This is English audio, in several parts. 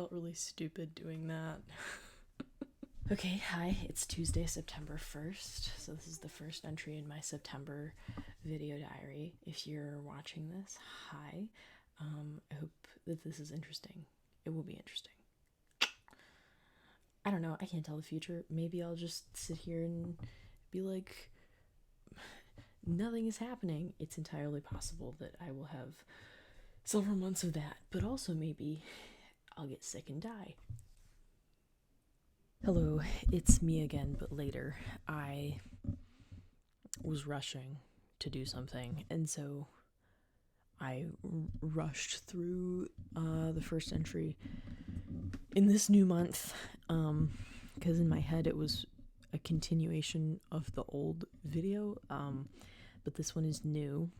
felt really stupid doing that. Okay, hi, it's Tuesday, September 1st, so this is the first entry in my September video diary. If you're watching this, hi. I hope that this is interesting. It will be interesting. I don't know, I can't tell the future. Maybe I'll just sit here and be like, nothing is happening. It's entirely possible that I will have several months of that, but also maybe I'll get sick and die. Hello, it's me again, but later. I was rushing to do something, and so I rushed through the first entry in this new month, because in my head it was a continuation of the old video, but this one is new.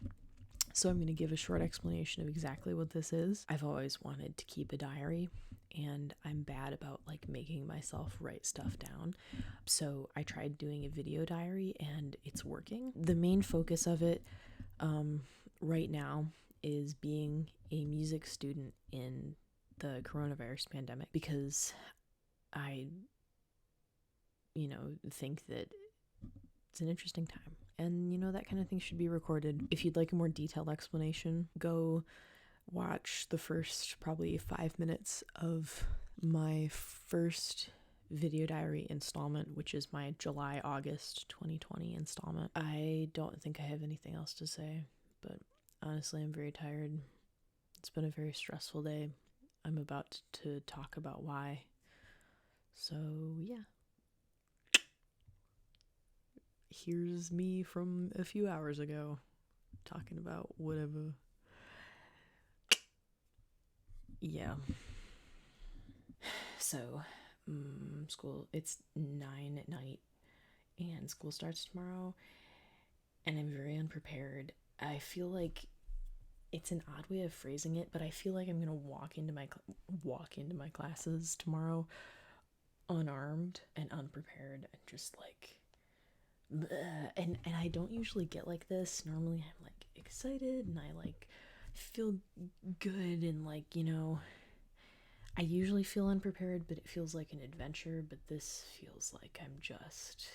So I'm going to give a short explanation of exactly what this is. I've always wanted to keep a diary, and I'm bad about making myself write stuff down. So I tried doing a video diary, and it's working. The main focus of it right now is being a music student in the coronavirus pandemic, because I, think that it's an interesting time. And, that kind of thing should be recorded. If you'd like a more detailed explanation, go watch the first probably 5 minutes of my first video diary installment, which is my July-August 2020 installment. I don't think I have anything else to say, but honestly, I'm very tired. It's been a very stressful day. I'm about to talk about why. So, yeah. Here's me from a few hours ago talking about whatever. Yeah. So, school, it's 9 at night, and school starts tomorrow, and I'm very unprepared. I feel like it's an odd way of phrasing it, but I feel like I'm gonna walk into my classes tomorrow unarmed and unprepared, and just and I don't usually get like this. Normally I'm excited and I feel good, and I usually feel unprepared, but it feels like an adventure. But this feels like I'm just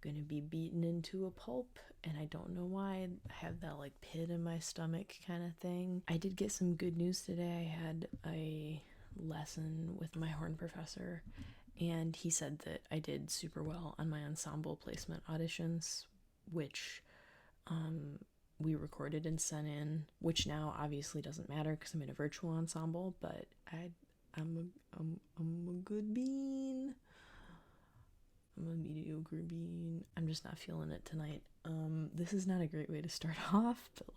gonna be beaten into a pulp, and I don't know why. I have that pit in my stomach kind of thing. I did get some good news today. I had a lesson with my horn professor, and he said that I did super well on my ensemble placement auditions, which we recorded and sent in, which now obviously doesn't matter because I'm in a virtual ensemble, but I'm a good bean. I'm a mediocre bean. I'm just not feeling it tonight. This is not a great way to start off, but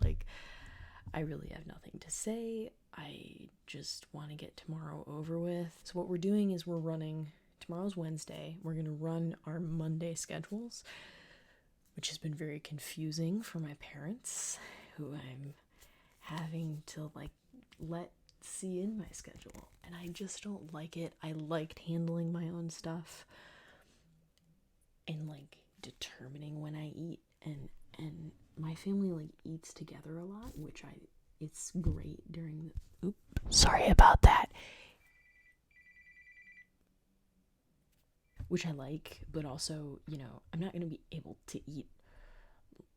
I really have nothing to say. I just want to get tomorrow over with. So what we're doing is tomorrow's Wednesday. We're going to run our Monday schedules, which has been very confusing for my parents, who I'm having to let see in my schedule. And I just don't like it. I liked handling my own stuff and determining when I eat, and my family eats together a lot, which it's great during the sorry about that. Which I like, but also, I'm not going to be able to eat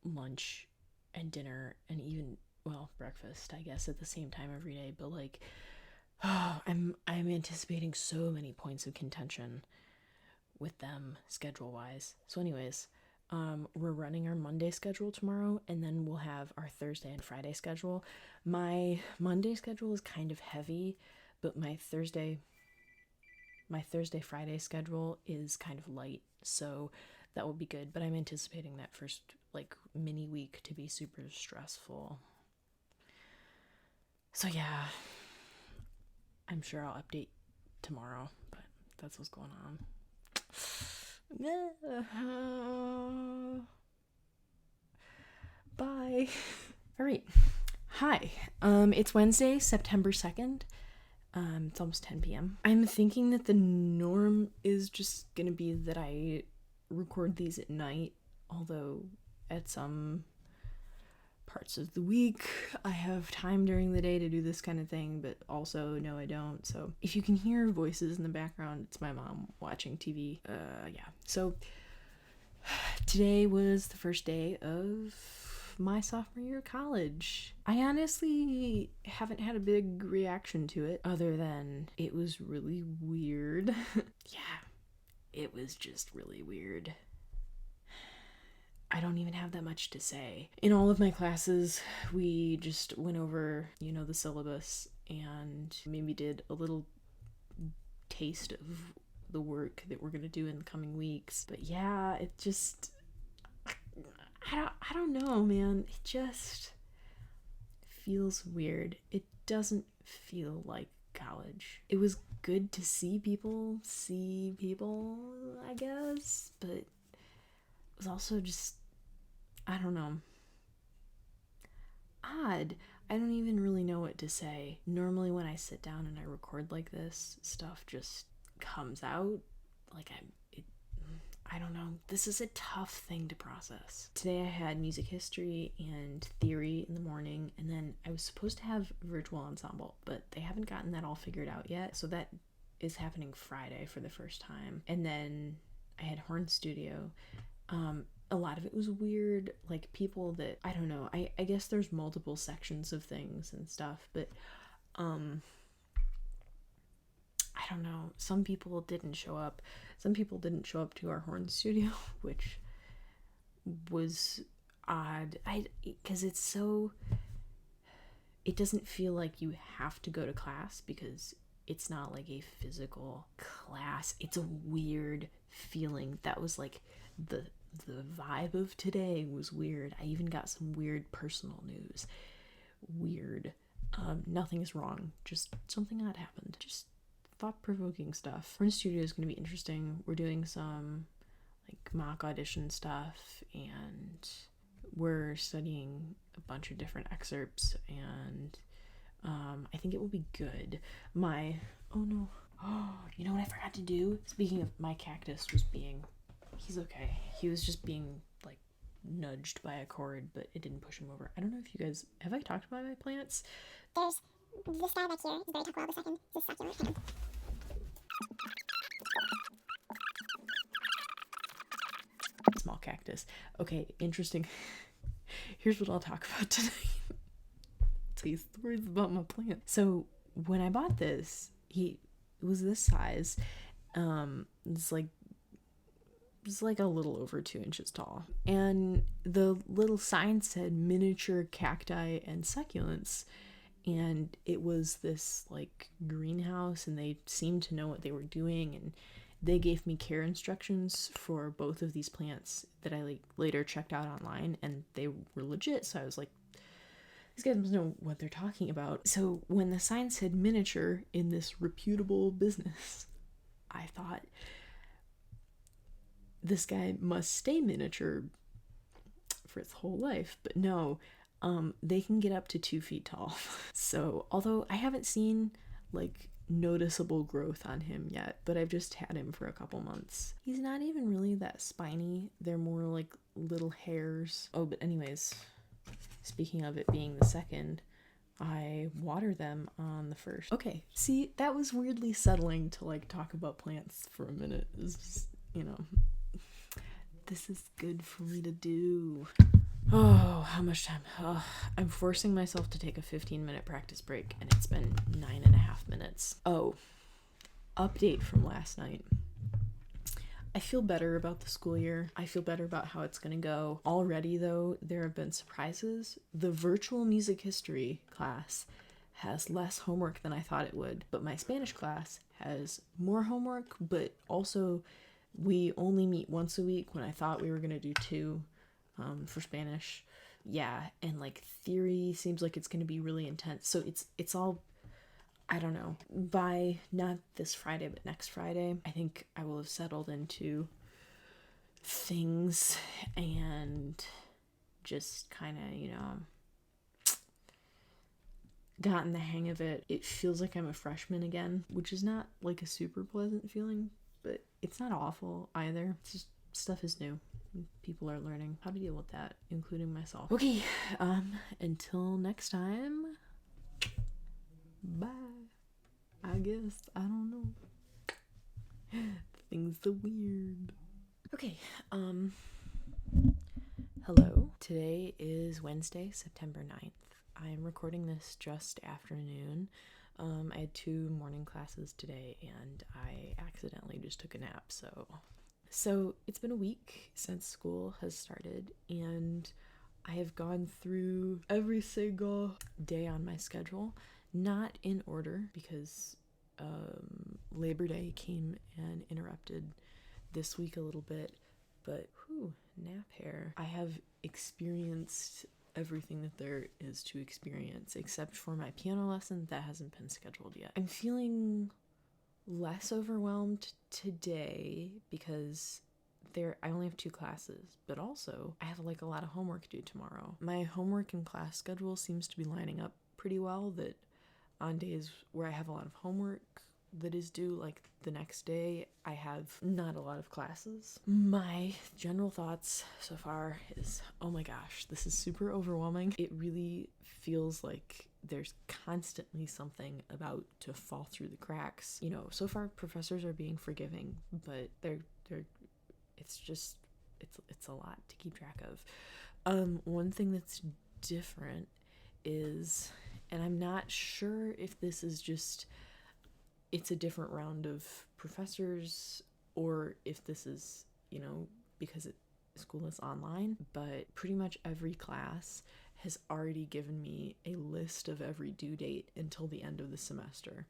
lunch and dinner and even, breakfast, I guess, at the same time every day. But I'm anticipating so many points of contention with them schedule-wise. So anyways, we're running our Monday schedule tomorrow, and then we'll have our Thursday and Friday schedule. My Monday schedule is kind of heavy, but my Thursday Friday schedule is kind of light, so that will be good. But I'm anticipating that first mini week to be super stressful. So yeah, I'm sure I'll update tomorrow, but that's what's going on. Bye. All right. Hi. It's Wednesday, September 2nd. It's almost 10 p.m. I'm thinking that the norm is just gonna be that I record these at night, although at some parts of the week. I have time during the day to do this kind of thing, but also no, I don't. So if you can hear voices in the background, it's my mom watching TV. Yeah. So today was the first day of my sophomore year of college. I honestly haven't had a big reaction to it other than it was really weird. Yeah, it was just really weird. I don't even have that much to say. In all of my classes, we just went over, the syllabus and maybe did a little taste of the work that we're going to do in the coming weeks. But yeah, it just, I don't know, man. It just feels weird. It doesn't feel like college. It was good to see people, I guess, but it was also just, I don't know, odd. I don't even really know what to say. Normally when I sit down and I record like this, stuff just comes out. Like I don't know. This is a tough thing to process. Today I had music history and theory in the morning, and then I was supposed to have virtual ensemble, but they haven't gotten that all figured out yet. So that is happening Friday for the first time. And then I had horn studio. A lot of it was weird, like people that, I don't know, I guess there's multiple sections of things and stuff, but I don't know, some people didn't show up to our horn studio, which was odd, because it doesn't feel like you have to go to class, because it's not like a physical class. It's a weird feeling. That was like the vibe of today was weird. I even got some weird personal news. Weird. Nothing's wrong. Just something odd happened. Just thought-provoking stuff. Horn studio is going to be interesting. We're doing some like mock audition stuff, and we're studying a bunch of different excerpts, and I think it will be good. Oh no. Oh, you know what I forgot to do? Speaking of, my cactus he's okay. He was just being like nudged by a cord, but it didn't push him over. I don't know if you guys, have I talked about my plants? There's this guy back here. He's very talkable. The second is a succulent hand. Small cactus. Okay, interesting. Here's what I'll talk about tonight. Tell you stories about my plant. So when I bought this, it was this size. It's like a little over 2 inches tall, and the little sign said miniature cacti and succulents, and it was this like greenhouse, and they seemed to know what they were doing, and they gave me care instructions for both of these plants that I like later checked out online, and they were legit. So I was like, these guys must know what they're talking about. So when the sign said miniature in this reputable business, I thought, this guy must stay miniature for his whole life. But no, they can get up to 2 feet tall. So although I haven't seen like noticeable growth on him yet, but I've just had him for a couple months. He's not even really that spiny. They're more like little hairs. Oh, but anyways, speaking of it being the second, I water them on the first. Okay, see, that was weirdly settling to like talk about plants for a minute. It's just, this is good for me to do. Oh, how much time? Oh, I'm forcing myself to take a 15-minute practice break, and it's been 9.5 minutes. Oh, update from last night. I feel better about the school year. I feel better about how it's going to go. Already, though, there have been surprises. The virtual music history class has less homework than I thought it would, but my Spanish class has more homework, but also we only meet once a week when I thought we were going to do 2 for Spanish. Yeah, and like theory seems like it's going to be really intense. So it's all, I don't know, by not this Friday, but next Friday, I think I will have settled into things and just kind of, gotten the hang of it. It feels like I'm a freshman again, which is not like a super pleasant feeling, but it's not awful either. It's just, stuff is new. People are learning how to deal with that, including myself. Okay, until next time, bye. I guess, I don't know. Things are weird. Okay, hello. Today is Wednesday, September 9th. I'm recording this just afternoon. I had 2 morning classes today and I accidentally just took a nap, so it's been a week since school has started and I have gone through every single day on my schedule, not in order because Labor Day came and interrupted this week a little bit, but nap hair. I have experienced everything that there is to experience except for my piano lesson that hasn't been scheduled yet. I'm feeling less overwhelmed today because I only have 2 classes, but also I have like a lot of homework due tomorrow. My homework and class schedule seems to be lining up pretty well, that on days where I have a lot of homework that is due, like the next day, I have not a lot of classes. My general thoughts so far is, oh my gosh, this is super overwhelming. It really feels like there's constantly something about to fall through the cracks. You know, so far professors are being forgiving, but it's a lot to keep track of. One thing that's different is, and I'm not sure if this is just, it's a different round of professors or if this is, because school is online, but pretty much every class has already given me a list of every due date until the end of the semester.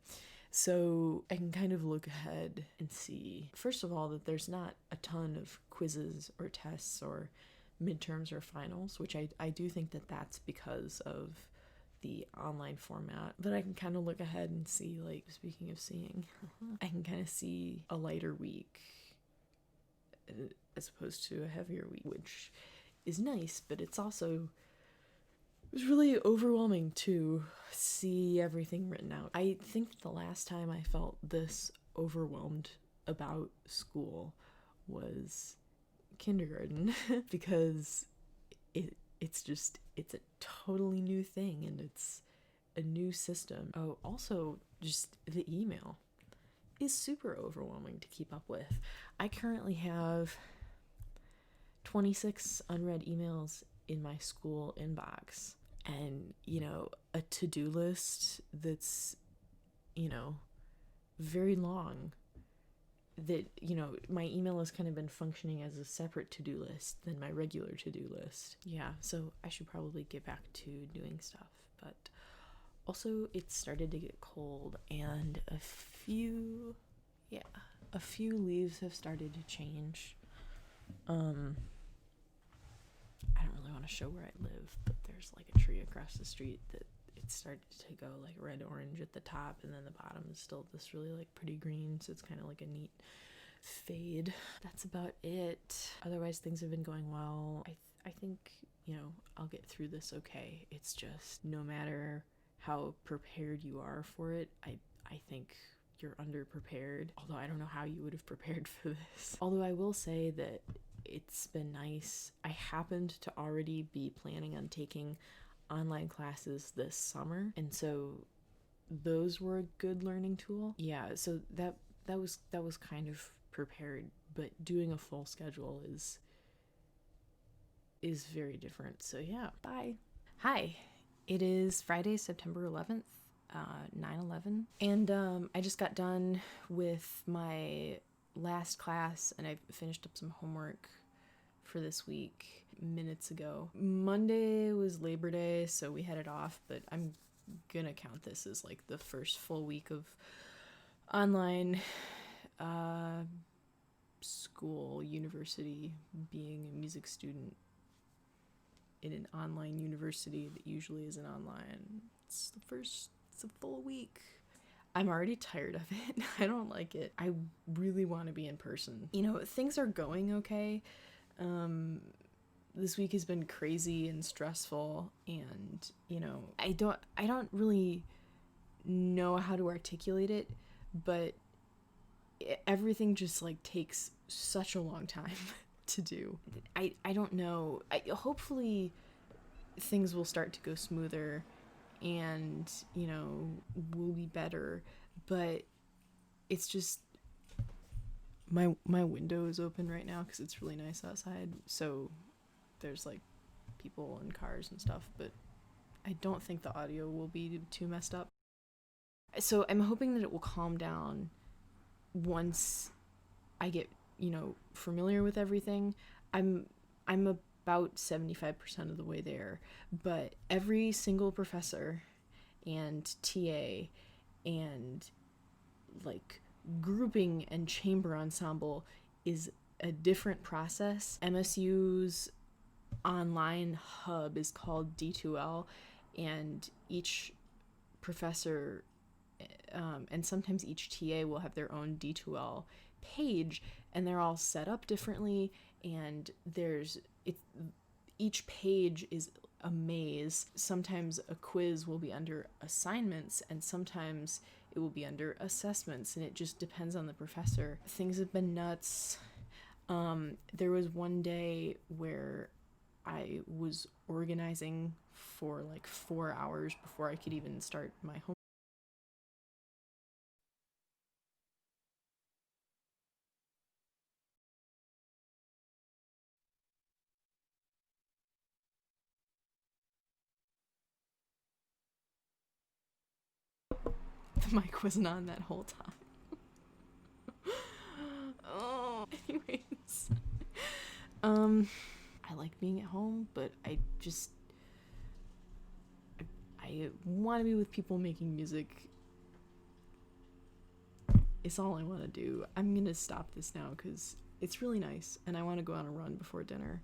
So I can kind of look ahead and see, first of all, that there's not a ton of quizzes or tests or midterms or finals, which I do think that that's because of the online format. But I can kind of look ahead and see, like, speaking of seeing, I can kind of see a lighter week as opposed to a heavier week, which is nice, but it was really overwhelming to see everything written out. I think the last time I felt this overwhelmed about school was kindergarten because it's a totally new thing and it's a new system. Oh, also just the email is super overwhelming to keep up with. I currently have 26 unread emails in my school inbox, and a to-do list that's very long, that my email has kind of been functioning as a separate to-do list than my regular to-do list. Yeah, so I should probably get back to doing stuff. But also it started to get cold and a few leaves have started to change. I don't really want to show where I live, but there's like a tree across the street that it started to go like red orange at the top, and then the bottom is still this really like pretty green, so it's kind of like a neat fade. That's about it. Otherwise things have been going well. I think I'll get through this okay. It's just, no matter how prepared you are for it, I think you're underprepared. Although I don't know how you would have prepared for this. Although I will say that it's been nice. I happened to already be planning on taking online classes this summer, and so those were a good learning tool. Yeah, so that was kind of prepared, but doing a full schedule is very different. So yeah, bye. Hi, it is Friday, September 11th, 9/11, and I just got done with my last class and I finished up some homework for this week minutes ago. Monday was Labor Day, so we had it off, but I'm gonna count this as like the first full week of online school, university, being a music student in an online university that usually isn't online. It's a full week. I'm already tired of it. I don't like it. I really want to be in person. Things are going okay. This week has been crazy and stressful, and I don't really know how to articulate it, but everything just like takes such a long time to do. I don't know. Hopefully things will start to go smoother and, you know, will be better. But it's just my window is open right now because it's really nice outside. So there's like people and cars and stuff, but I don't think the audio will be too messed up. So I'm hoping that it will calm down once I get, you know, familiar with everything. I'm about 75% of the way there, but every single professor and TA and like grouping and chamber ensemble is a different process. MSU's online hub is called D2L, and each professor and sometimes each TA will have their own D2L page, and they're all set up differently, and each page is a maze. Sometimes a quiz will be under assignments, and sometimes it will be under assessments, and it just depends on the professor. Things have been nuts. There was one day where I was organizing for like 4 hours before I could even start my homework. The mic wasn't on that whole time. Oh, anyways. I like being at home, but I want to be with people making music. It's all I want to do. I'm gonna stop this now because it's really nice and I want to go on a run before dinner.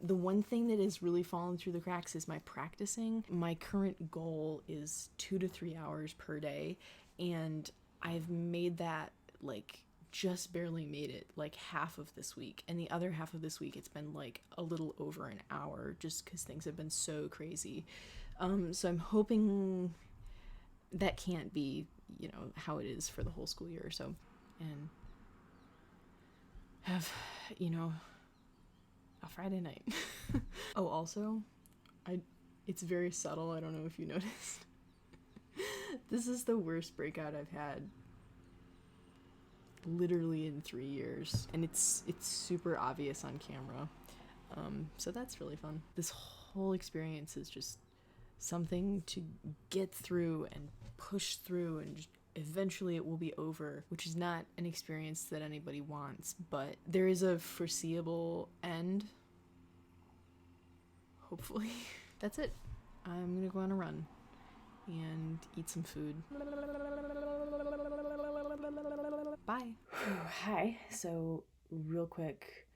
The one thing that has really fallen through the cracks is my practicing. My current goal is 2 to 3 hours per day, and I've made that like just barely made it like half of this week, and the other half of this week it's been like a little over an hour just because things have been so crazy. So I'm hoping that can't be, you know, how it is for the whole school year or so, and have, you know, a Friday night. Oh, also, it's very subtle. I don't know if you noticed. This is the worst breakout I've had literally in 3 years, and it's super obvious on camera. So that's really fun. This whole experience is just something to get through and push through, and just eventually it will be over, which is not an experience that anybody wants, but there is a foreseeable end, hopefully. That's it. I'm gonna go on a run and eat some food. Bye. Hi. So real quick,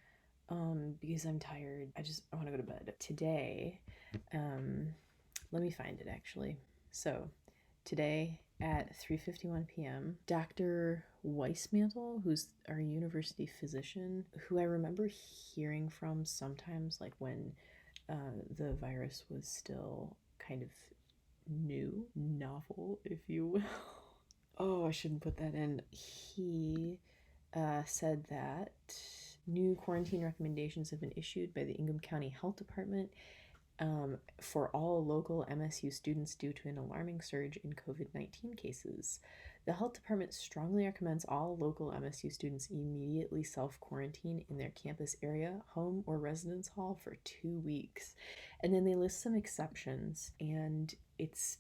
because I'm tired, I want to go to bed. Today, let me find it actually. So today at 3:51 p.m., Dr. Weissmantel, who's our university physician, who I remember hearing from sometimes, like when the virus was still kind of new, novel, if you will. Oh, I shouldn't put that in. He said that new quarantine recommendations have been issued by the Ingham County Health Department for all local MSU students due to an alarming surge in COVID-19 cases. The health department strongly recommends all local MSU students immediately self-quarantine in their campus area, home, or residence hall for 2 weeks. And then they list some exceptions, and it's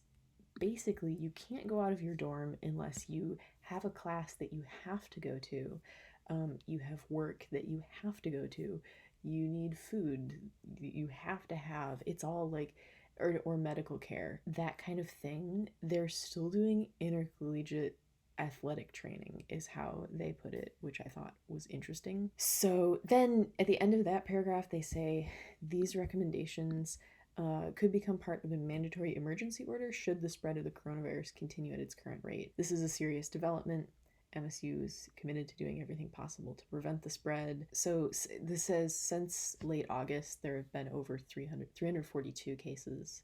basically you can't go out of your dorm unless you have a class that you have to go to, you have work that you have to go to, you need food you have to have, it's all like, or medical care, that kind of thing. They're still doing intercollegiate athletic training is how they put it, which I thought was interesting. So then at the end of that paragraph they say these recommendations could become part of a mandatory emergency order should the spread of the coronavirus continue at its current rate. This is a serious development. MSU is committed to doing everything possible to prevent the spread. So this says since late August, there have been over 342 cases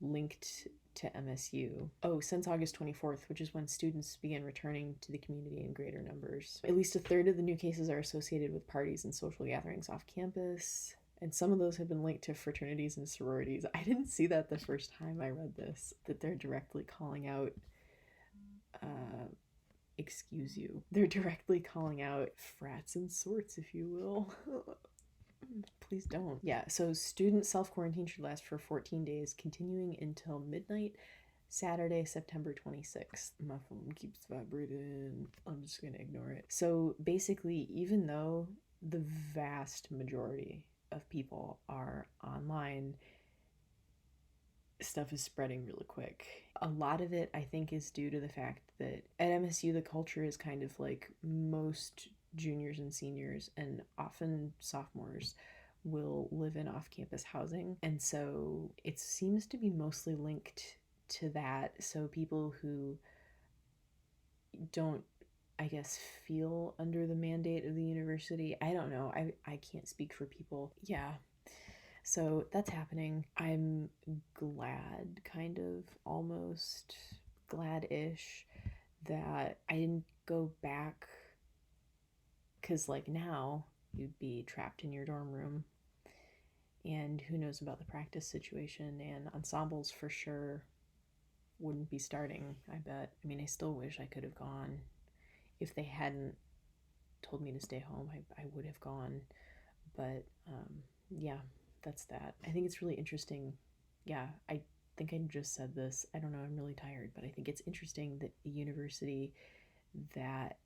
linked to MSU. Oh, since August 24th, which is when students began returning to the community in greater numbers. At least a third of the new cases are associated with parties and social gatherings off campus. And some of those have been linked to fraternities and sororities. I didn't see that the first time I read this, that they're directly calling out, excuse you, they're directly calling out frats and sorts, if you will. Please don't. Yeah, so student self-quarantine should last for 14 days, continuing until midnight, Saturday, September 26th. My phone keeps vibrating. I'm just gonna ignore it. So basically, even though the vast majority of people are online, stuff is spreading really quick. A lot of it, I think, is due to the fact that at MSU, the culture is kind of like most juniors and seniors, and often sophomores, will live in off campus housing. And so it seems to be mostly linked to that. So people who don't, I guess, feel under the mandate of the university, I don't know. I can't speak for people. Yeah. So that's happening. I'm glad, kind of, almost glad-ish, that I didn't go back, because like now you'd be trapped in your dorm room, and who knows about the practice situation, and ensembles for sure wouldn't be starting, I bet. I mean, I still wish I could have gone. If they hadn't told me to stay home, I would have gone. But yeah, that's that. I think it's really interesting. Yeah, I think I just said this. I don't know, I'm really tired, but I think it's interesting that a university that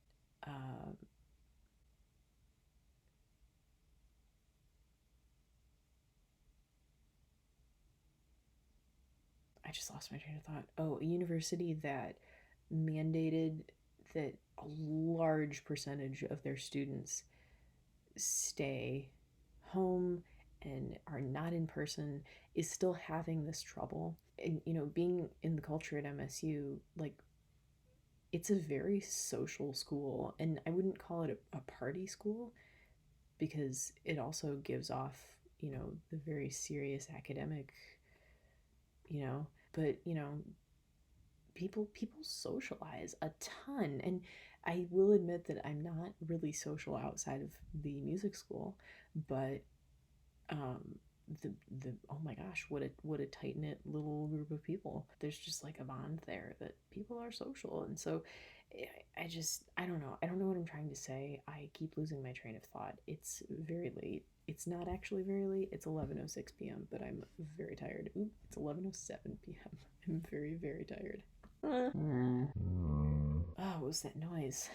I just lost my train of thought. Oh, a university that mandated that a large percentage of their students stay home and are not in person is still having this trouble. And, you know, being in the culture at MSU, like, it's a very social school, and I wouldn't call it a party school, because it also gives off, you know, the very serious academic, you know, but, you know, people socialize a ton. And I will admit that I'm not really social outside of the music school, but um the oh my gosh, what a tight knit little group of people. There's just like a bond there that people are social. And so I don't know. I don't know what I'm trying to say. I keep losing my train of thought. It's very late. It's not actually very late. It's 11:06 p.m., but I'm very tired. Ooh, it's 11:07 p.m. I'm very, very tired. Oh, what was that noise?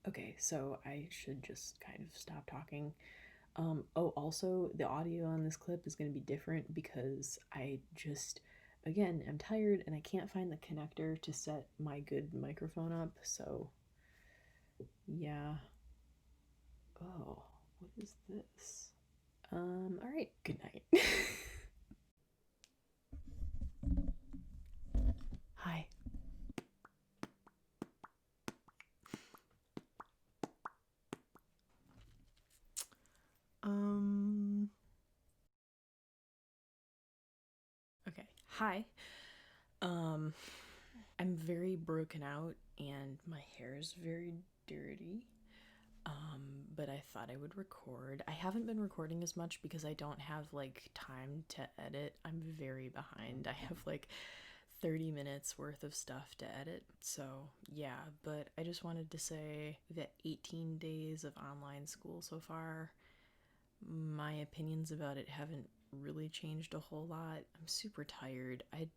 Okay, so I should just kind of stop talking. Oh, also, the audio on this clip is going to be different because I just, again, am tired and I can't find the connector to set my good microphone up. So, yeah. Oh, what is this? All right, good night. Hi. Okay. Hi. Um, I'm very broken out and my hair is very dirty. But I thought I would record. I haven't been recording as much because I don't have like time to edit. I'm very behind. I have like 30 minutes worth of stuff to edit. So, yeah, but I just wanted to say that 18 days of online school so far, my opinions about it haven't really changed a whole lot. I'm super tired. I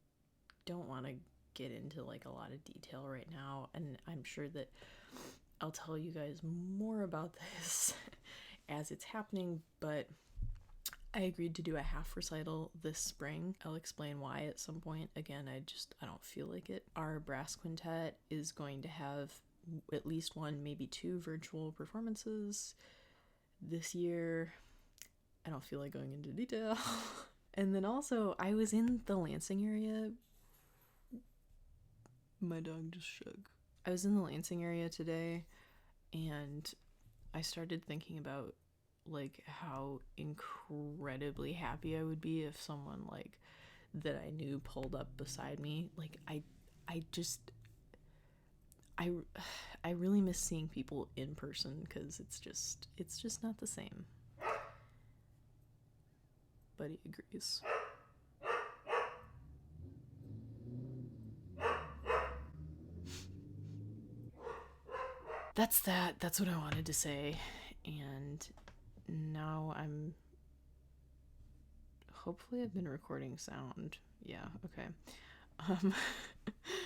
don't want to get into like a lot of detail right now, and I'm sure that I'll tell you guys more about this as it's happening, but I agreed to do a half recital this spring. I'll explain why at some point. Again, I don't feel like it. Our brass quintet is going to have at least one, maybe two virtual performances this year. I don't feel like going into detail. And then also, I was in the Lansing area. My dog just shook. I was in the Lansing area today, and I started thinking about like how incredibly happy I would be if someone like that I knew pulled up beside me. Like I just I I really miss seeing people in person because it's just not the same. But he agrees. That's that. That's what I wanted to say. And now I'm. Hopefully, I've been recording sound. Yeah, okay. Um,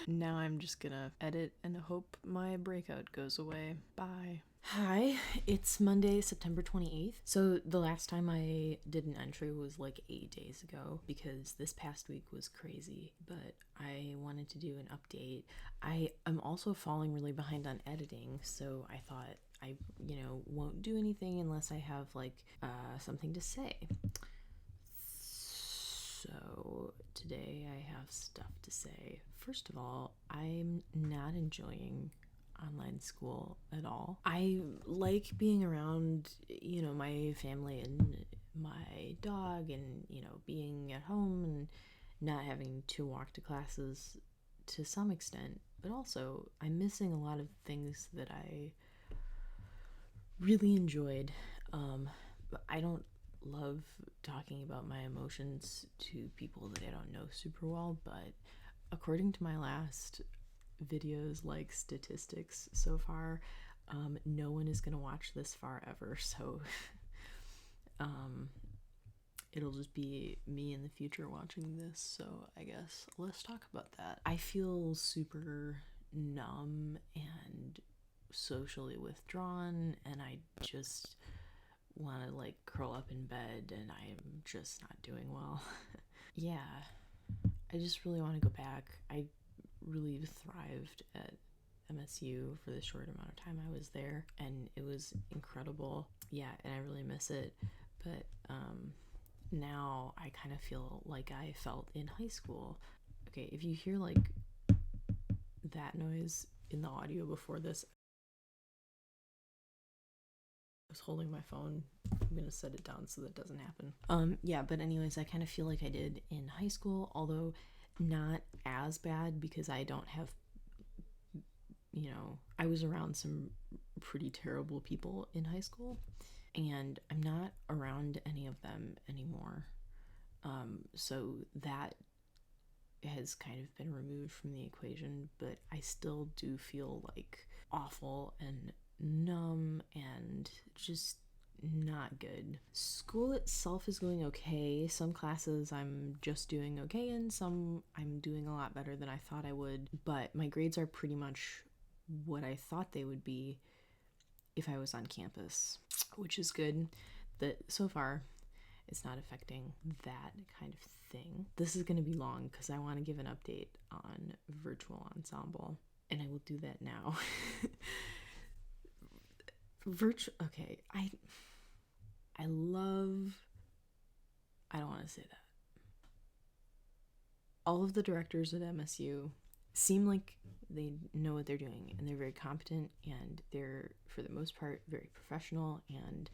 now I'm just gonna edit and hope my breakout goes away. Bye. Hi, it's Monday, September 28th. So the last time I did an entry was like 8 days ago because this past week was crazy, but I wanted to do an update. I am also falling really behind on editing, so I thought I, won't do anything unless I have like something to say. So today I have stuff to say. First of all, I'm not enjoying online school at all. I like being around, my family and my dog and, being at home and not having to walk to classes to some extent. But also, I'm missing a lot of things that I really enjoyed. I don't love talking about my emotions to people that I don't know super well, but according to my last videos, like statistics so far, no one is going to watch this far ever, so it'll just be me in the future watching this. So I guess let's talk about that. I feel super numb and socially withdrawn, and I just want to like curl up in bed, and I'm just not doing well. Yeah, I just really want to go back. I really thrived at MSU for the short amount of time I was there, and it was incredible. Yeah, and I really miss it. But now I kind of feel like I felt in high school. Okay, if you hear like that noise in the audio before this, I was holding my phone. I'm gonna set it down so that doesn't happen. Yeah, but anyways, I kind of feel like I did in high school, although not as bad because I don't have, I was around some pretty terrible people in high school, and I'm not around any of them anymore. So that has kind of been removed from the equation, but I still do feel like awful and numb and just not good. School itself is going okay. Some classes I'm just doing okay in, some I'm doing a lot better than I thought I would, but my grades are pretty much what I thought they would be if I was on campus, which is good. That so far it's not affecting that kind of thing. This is going to be long because I want to give an update on virtual ensemble, and I will do that now. Okay, I love, I don't want to say that. All of the directors at MSU seem like they know what they're doing, and they're very competent, and they're, for the most part, very professional, and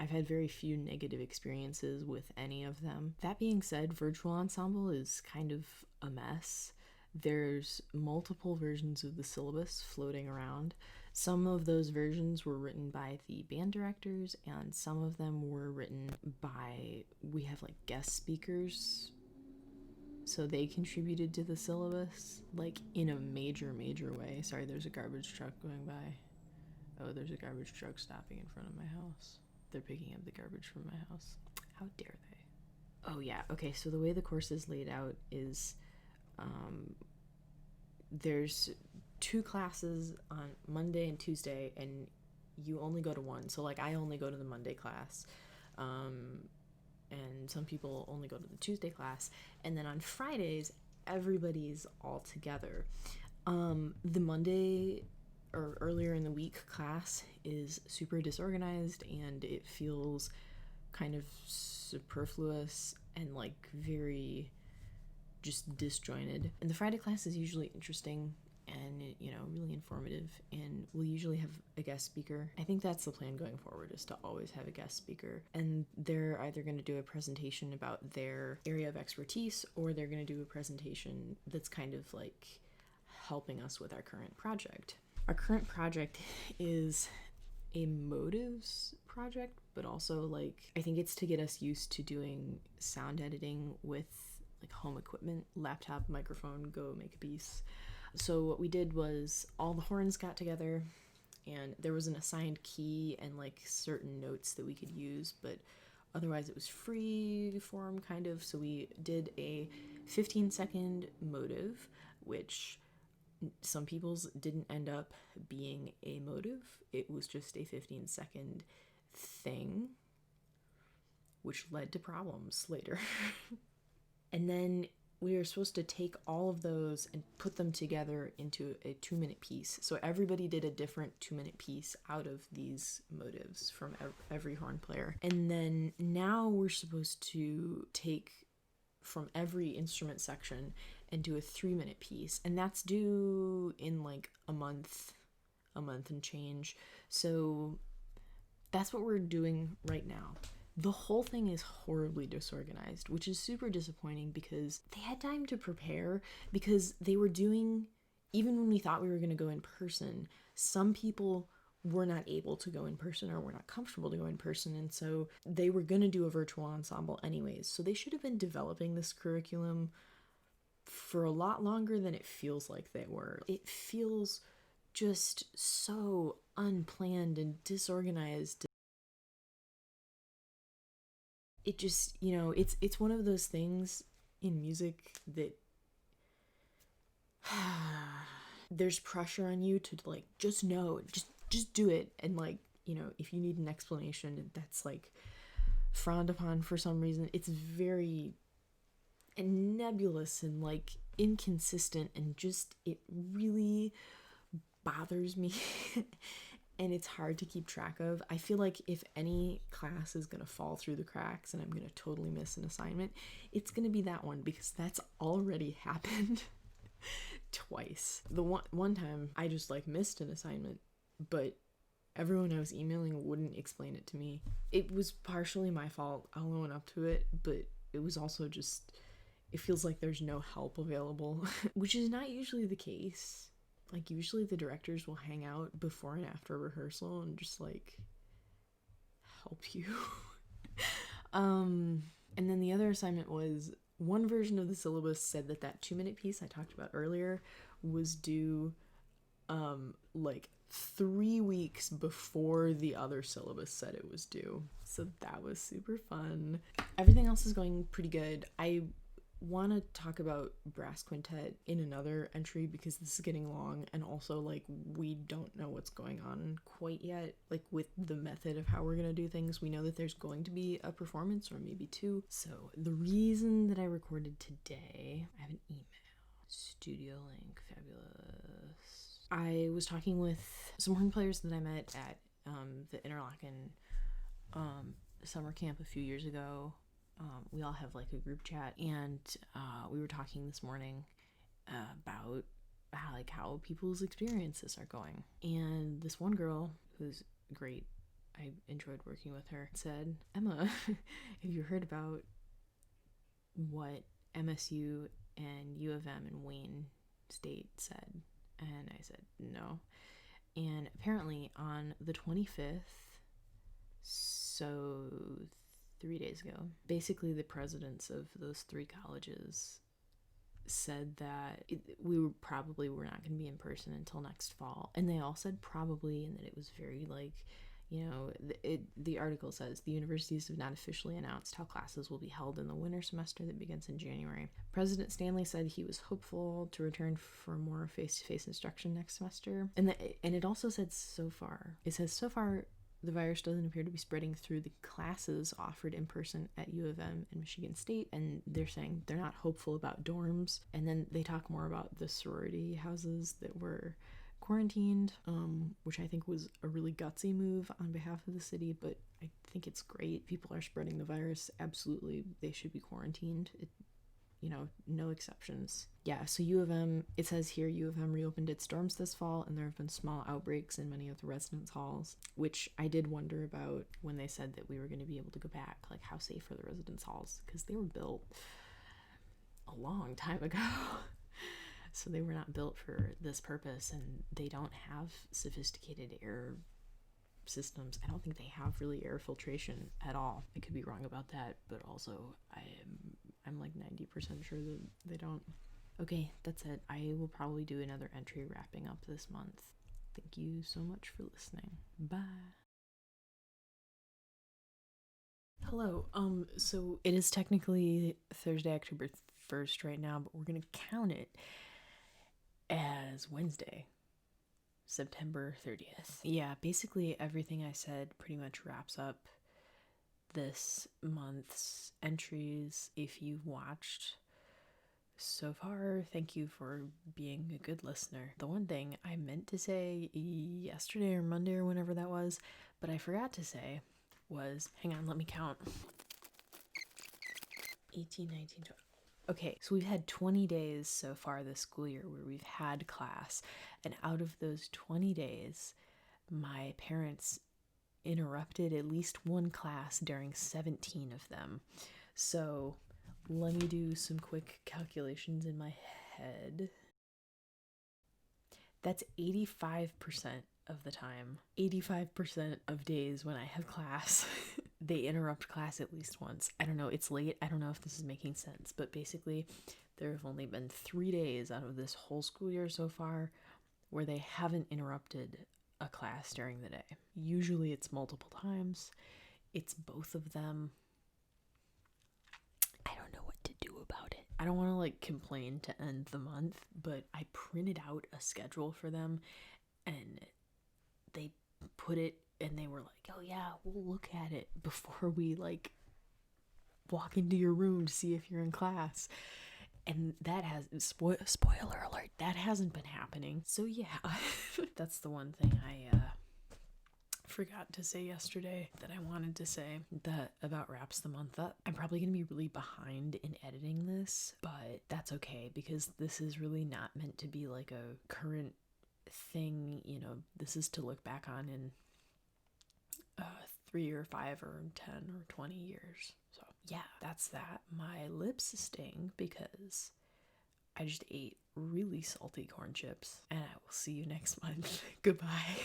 I've had very few negative experiences with any of them. That being said, virtual ensemble is kind of a mess. There's multiple versions of the syllabus floating around. Some of those versions were written by the band directors, and some of them were written by, we have like guest speakers, so they contributed to the syllabus, like in a major way. Sorry, there's a garbage truck going by. Oh, there's a garbage truck stopping in front of my house. They're picking up the garbage from my house. How dare they? Oh yeah, okay, so the way the course is laid out is there's 2 classes on Monday and Tuesday, and you only go to one. So like I only go to the Monday class, and some people only go to the Tuesday class, and then on Fridays everybody's all together. The Monday or earlier in the week class is super disorganized, and it feels kind of superfluous and like very just disjointed. And the Friday class is usually interesting. and, really informative. And we'll usually have a guest speaker. I think that's the plan going forward, is to always have a guest speaker. And they're either going to do a presentation about their area of expertise, or they're going to do a presentation that's kind of like helping us with our current project. Our current project is a motives project, but also like I think it's to get us used to doing sound editing with like home equipment, laptop, microphone, go make a piece. So what we did was all the horns got together, and there was an assigned key and like certain notes that we could use, but otherwise it was free form kind of. So we did a 15-second motive, which some people's didn't end up being a motive. It was just a 15-second thing, which led to problems later. And then we were supposed to take all of those and put them together into a 2-minute piece. So everybody did a different 2-minute piece out of these motives from every horn player. And then now we're supposed to take from every instrument section and do a 3-minute piece. And that's due in like a month and change. So that's what we're doing right now. The whole thing is horribly disorganized, which is super disappointing because they had time to prepare, because they were doing, even when we thought we were going to go in person, some people were not able to go in person or were not comfortable to go in person, and so they were going to do a virtual ensemble anyways. So they should have been developing this curriculum for a lot longer than it feels like they were. It feels just so unplanned and disorganized. It just, it's one of those things in music that there's pressure on you to like just know, just do it. And like, if you need an explanation, that's like frowned upon for some reason. It's very nebulous and like inconsistent, and just it really bothers me. And it's hard to keep track of. I feel like if any class is gonna fall through the cracks and I'm gonna totally miss an assignment, it's gonna be that one, because that's already happened twice. The one time I just like missed an assignment, but everyone I was emailing wouldn't explain it to me. It was partially my fault, I'll own up to it, but it was also just, it feels like there's no help available, which is not usually the case. Like, usually the directors will hang out before and after rehearsal and just like help you. And then the other assignment was, one version of the syllabus said that 2-minute piece I talked about earlier was due like 3 weeks before the other syllabus said it was due. So that was super fun. Everything else is going pretty good. I want to talk about brass quintet in another entry because this is getting long, and also like we don't know what's going on quite yet, like with the method of how we're gonna do things. We know that there's going to be a performance or maybe 2. So the reason that I recorded today, I have an email, studio link, fabulous. I was talking with some horn players that I met at the Interlaken summer camp a few years ago. We all have like a group chat, and we were talking this morning about how people's experiences are going. And this one girl, who's great, I enjoyed working with her, said, "Emma, have you heard about what MSU and U of M and Wayne State said?" And I said, "No." And apparently on the 25th, so 3 days ago, basically the presidents of those 3 colleges said that we were not going to be in person until next fall. And they all said probably, and that it was very like, the article says the universities have not officially announced how classes will be held in the winter semester that begins in January. President Stanley said he was hopeful to return for more face-to-face instruction next semester. And it also said so far the virus doesn't appear to be spreading through the classes offered in person at U of M and Michigan State, and they're saying they're not hopeful about dorms. And then they talk more about the sorority houses that were quarantined, which I think was a really gutsy move on behalf of the city, but I think it's great. People are spreading the virus. Absolutely, they should be quarantined. no exceptions. Yeah, so U of M, it says here U of M reopened its dorms this fall, and there have been small outbreaks in many of the residence halls, which I did wonder about when they said that we were going to be able to go back. Like, how safe are the residence halls? Because they were built a long time ago. So they were not built for this purpose, and they don't have sophisticated air systems. I don't think they have really air filtration at all. I could be wrong about that, but also I'm like 90% sure that they don't. Okay, that's it. I will probably do another entry wrapping up this month. Thank you so much for listening. Bye. Hello. So it is technically Thursday, October 1st right now, but we're gonna count it as Wednesday, September 30th. Yeah, basically everything I said pretty much wraps up this month's entries. If you've watched so far, thank you for being a good listener. The one thing I meant to say yesterday or Monday or whenever that was, but I forgot to say was, hang on, let me count. 18, 19, 20. Okay, so we've had 20 days so far this school year where we've had class, and out of those 20 days, my parents interrupted at least one class during 17 of them. So let me do some quick calculations in my head. That's 85% of the time. 85% of days when I have class, they interrupt class at least once. I don't know, it's late. I don't know if this is making sense, but basically there have only been 3 days out of this whole school year so far where they haven't interrupted a class during the day. Usually it's multiple times. It's both of them. I don't know what to do about it. I don't want to like complain to end the month, but I printed out a schedule for them and they put it, and they were like, oh yeah, we'll look at it before we like walk into your room to see if you're in class. And that has, spoiler alert, that hasn't been happening. So yeah, that's the one thing I forgot to say yesterday that I wanted to say that about wraps the month up. I'm probably going to be really behind in editing this, but that's okay because this is really not meant to be like a current thing. This is to look back on in 3 or 5 or 10 or 20 years. So yeah, that's that. My lips sting because I just ate really salty corn chips, and I will see you next month. Goodbye.